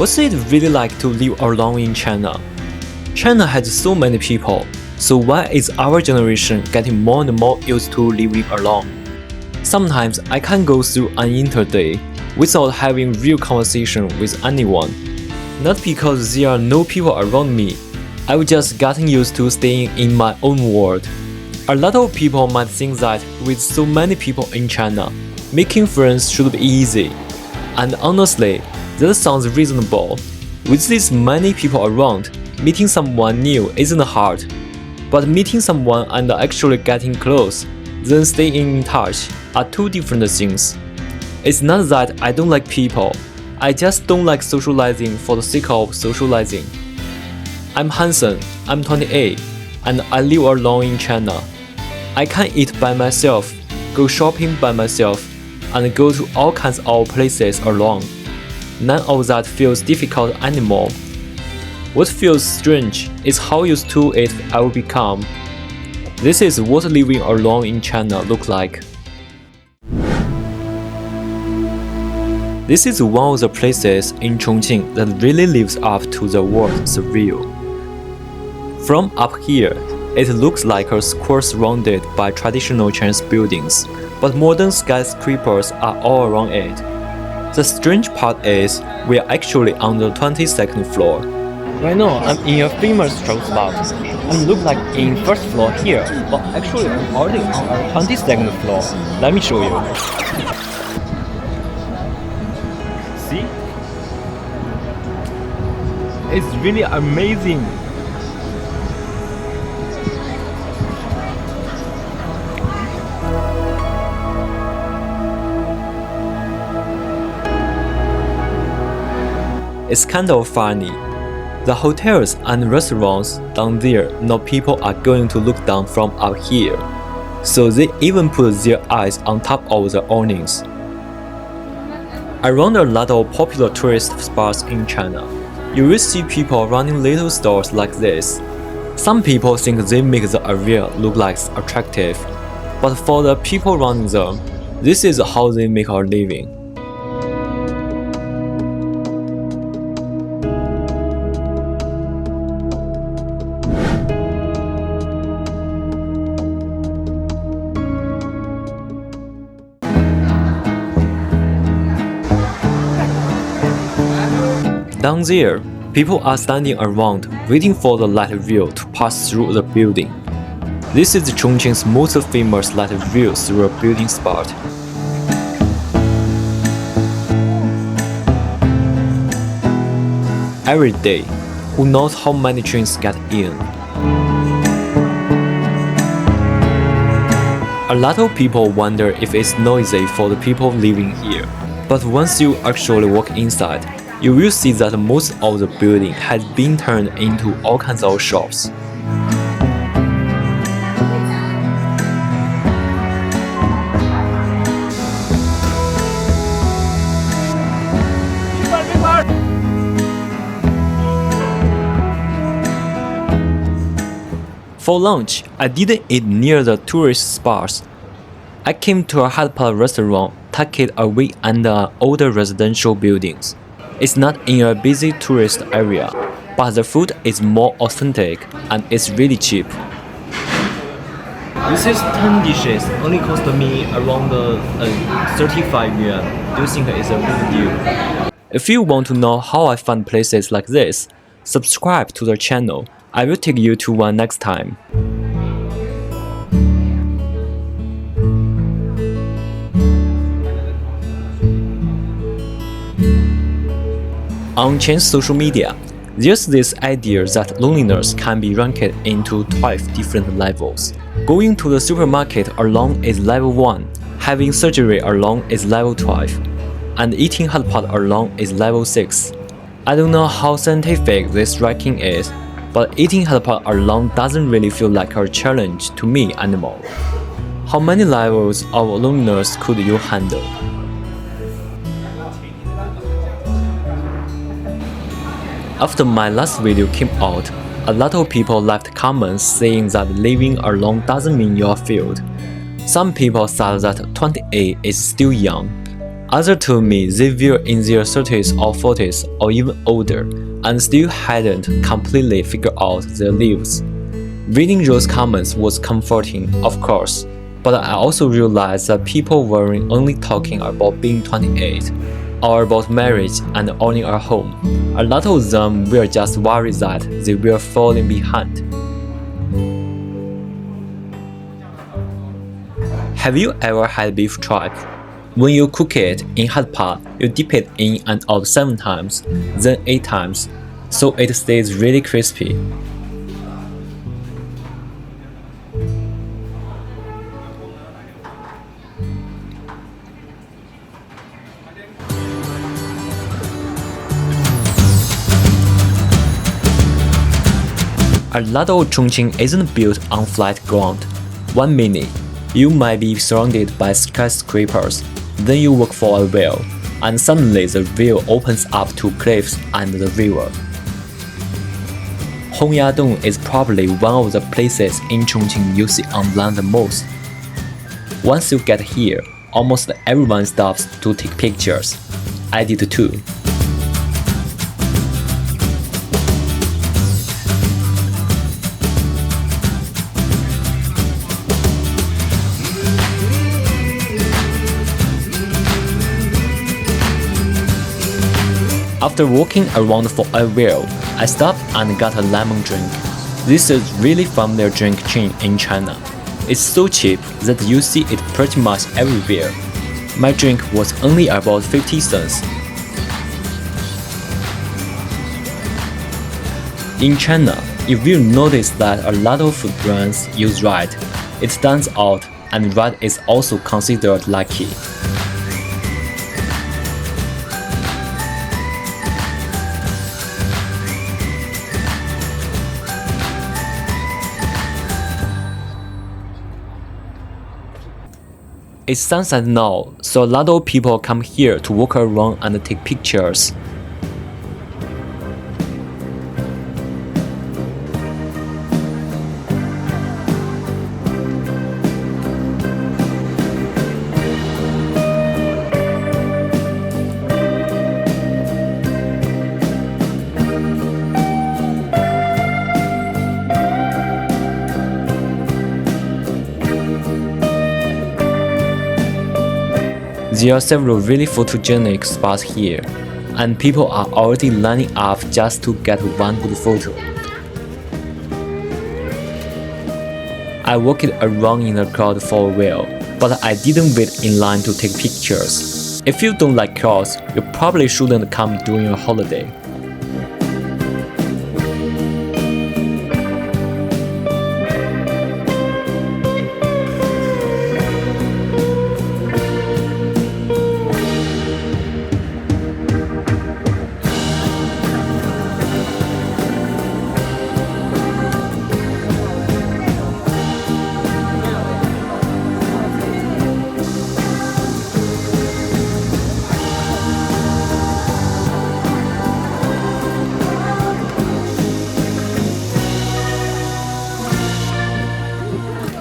What's it really like to live alone in China? China has so many people, so why is our generation getting more and more used to living alone? Sometimes I can't go through an entire day without having real conversation with anyone. Not because there are no people around me, I've just gotten used to staying in my own world. A lot of people might think that with so many people in China, making friends should be easy. And honestly, that sounds reasonable. With this many people around, meeting someone new isn't hard. But meeting someone and actually getting close, then staying in touch, are two different things. It's not that I don't like people, I just don't like socializing for the sake of socializing. I'm Hansen, I'm 28, and I live alone in China. I can eat by myself, go shopping by myself, and go to all kinds of places alone. None of that feels difficult anymore. What feels strange is how used to it I will become. This is what living alone in China looks like. This is one of the places in Chongqing that really lives up to the word surreal. From up here, it looks like a square surrounded by traditional Chinese buildings, but modern skyscrapers are all around it. The strange part is, we are actually on the 22nd floor. Right now, I'm in a famous travel spot. I look like in first floor here, but actually I'm already on our 22nd floor. Let me show you. See? It's really amazing. It's kind of funny. The hotels and restaurants down there know people are going to look down from up here, so they even put their eyes on top of the awnings. Around a lot of popular tourist spots in China, you will see people running little stores like this. Some people think they make the area look like attractive, but for the people running them, this is how they make a living. Down there, people are standing around waiting for the light rail to pass through the building. This is Chongqing's most famous light rail through a building spot. Every day, who knows how many trains get in? A lot of people wonder if it's noisy for the people living here, but once you actually walk inside, you will see that most of the building has been turned into all kinds of shops. For lunch, I didn't eat near the tourist spots. I came to a Hotpot restaurant tucked away under older residential buildings. It's not in a busy tourist area, but the food is more authentic and it's really cheap. This is 10 dishes, only cost me around 35 yuan. Do you think it's a good deal? If you want to know how I find places like this, subscribe to the channel. I will take you to one next time. On Chinese social media, there's this idea that loneliness can be ranked into 12 different levels. Going to the supermarket alone is level 1, having surgery alone is level 12, and eating hotpot alone is level 6. I don't know how scientific this ranking is, but eating hotpot alone doesn't really feel like a challenge to me anymore. How many levels of loneliness could you handle? After my last video came out, a lot of people left comments saying that living alone doesn't mean you're failed. Some people thought that 28 is still young. Others told me they were in their 30s or 40s or even older and still hadn't completely figured out their lives. Reading those comments was comforting, of course, but I also realized that people weren't only talking about being 28 or about marriage and owning a home. A lot of them were just worried that they were falling behind. Have you ever had beef tripe? When you cook it in Hotpot, you dip it in and out 7 times, then 8 times, so it stays really crispy. A lot of Chongqing isn't built on flat ground. 1 minute, you might be surrounded by skyscrapers, then you walk for a while, and suddenly the view opens up to cliffs and the river. Hongyadong is probably one of the places in Chongqing you see on land the most. Once you get here, almost everyone stops to take pictures. I did too. After walking around for a while, I stopped and got a lemon drink. This is really familiar drink chain in China. It's so cheap that you see it pretty much everywhere. My drink was only about 50 cents. In China, if you notice that a lot of food brands use red, it stands out, and red is also considered lucky. It's sunset now, so a lot of people come here to walk around and take pictures. There are several really photogenic spots here, and people are already lining up just to get one good photo. I walked around in the crowd for a while, but I didn't wait in line to take pictures. If you don't like crowds, you probably shouldn't come during a holiday.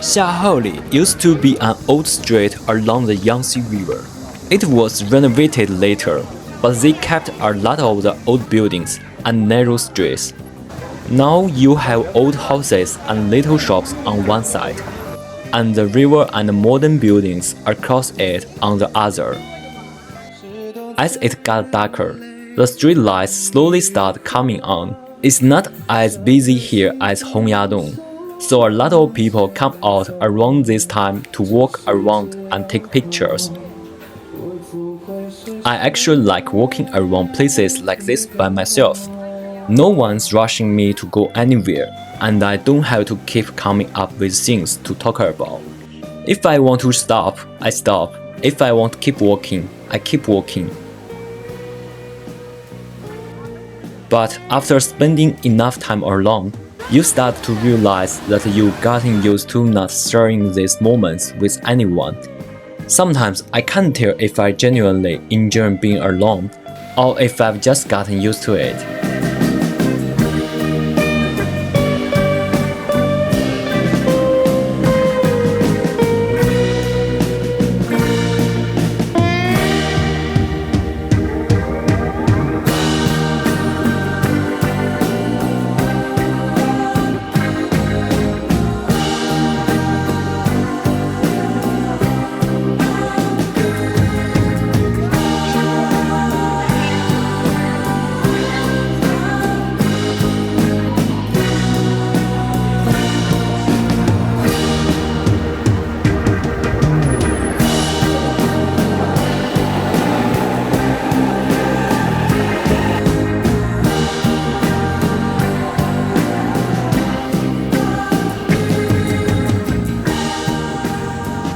Xiaoli used to be an old street along the Yangtze River. It was renovated later, but they kept a lot of the old buildings and narrow streets. Now you have old houses and little shops on one side, and the river and modern buildings across it on the other. As it got darker, the street lights slowly started coming on. It's not as busy here as Hongyadong, so a lot of people come out around this time to walk around and take pictures. I actually like walking around places like this by myself. No one's rushing me to go anywhere, and I don't have to keep coming up with things to talk about. If I want to stop, I stop. If I want to keep walking, I keep walking. But after spending enough time alone, you start to realize that you've gotten used to not sharing these moments with anyone. Sometimes I can't tell if I genuinely enjoy being alone, or if I've just gotten used to it.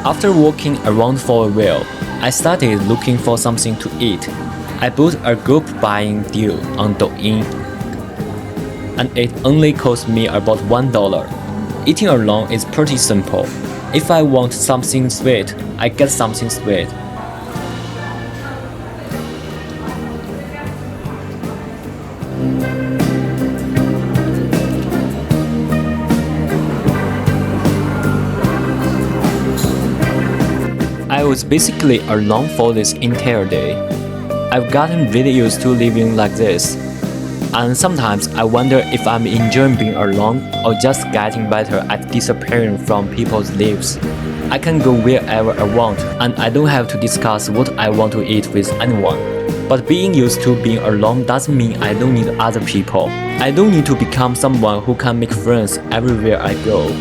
After walking around for a while, I started looking for something to eat. I bought a group buying deal on Douyin, and it only cost me about $1. Eating alone is pretty simple. If I want something sweet, I get something sweet. I was basically alone for this entire day. I've gotten really used to living like this, and sometimes I wonder if I'm enjoying being alone or just getting better at disappearing from people's lives. I can go wherever I want, and I don't have to discuss what I want to eat with anyone. But being used to being alone doesn't mean I don't need other people. I don't need to become someone who can make friends everywhere I go.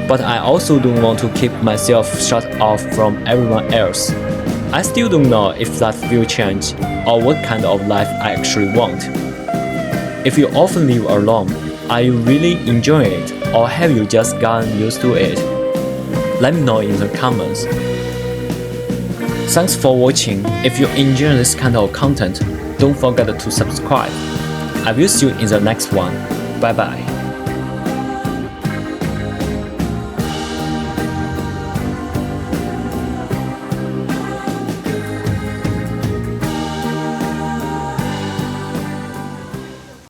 But I also don't want to keep myself shut off from everyone else. I still don't know if that will change or what kind of life I actually want. If you often live alone, are you really enjoying it, or have you just gotten used to it? Let me know in the comments. Thanks for watching. If you enjoy this kind of content, don't forget to subscribe. I will see you in the next one. Bye bye.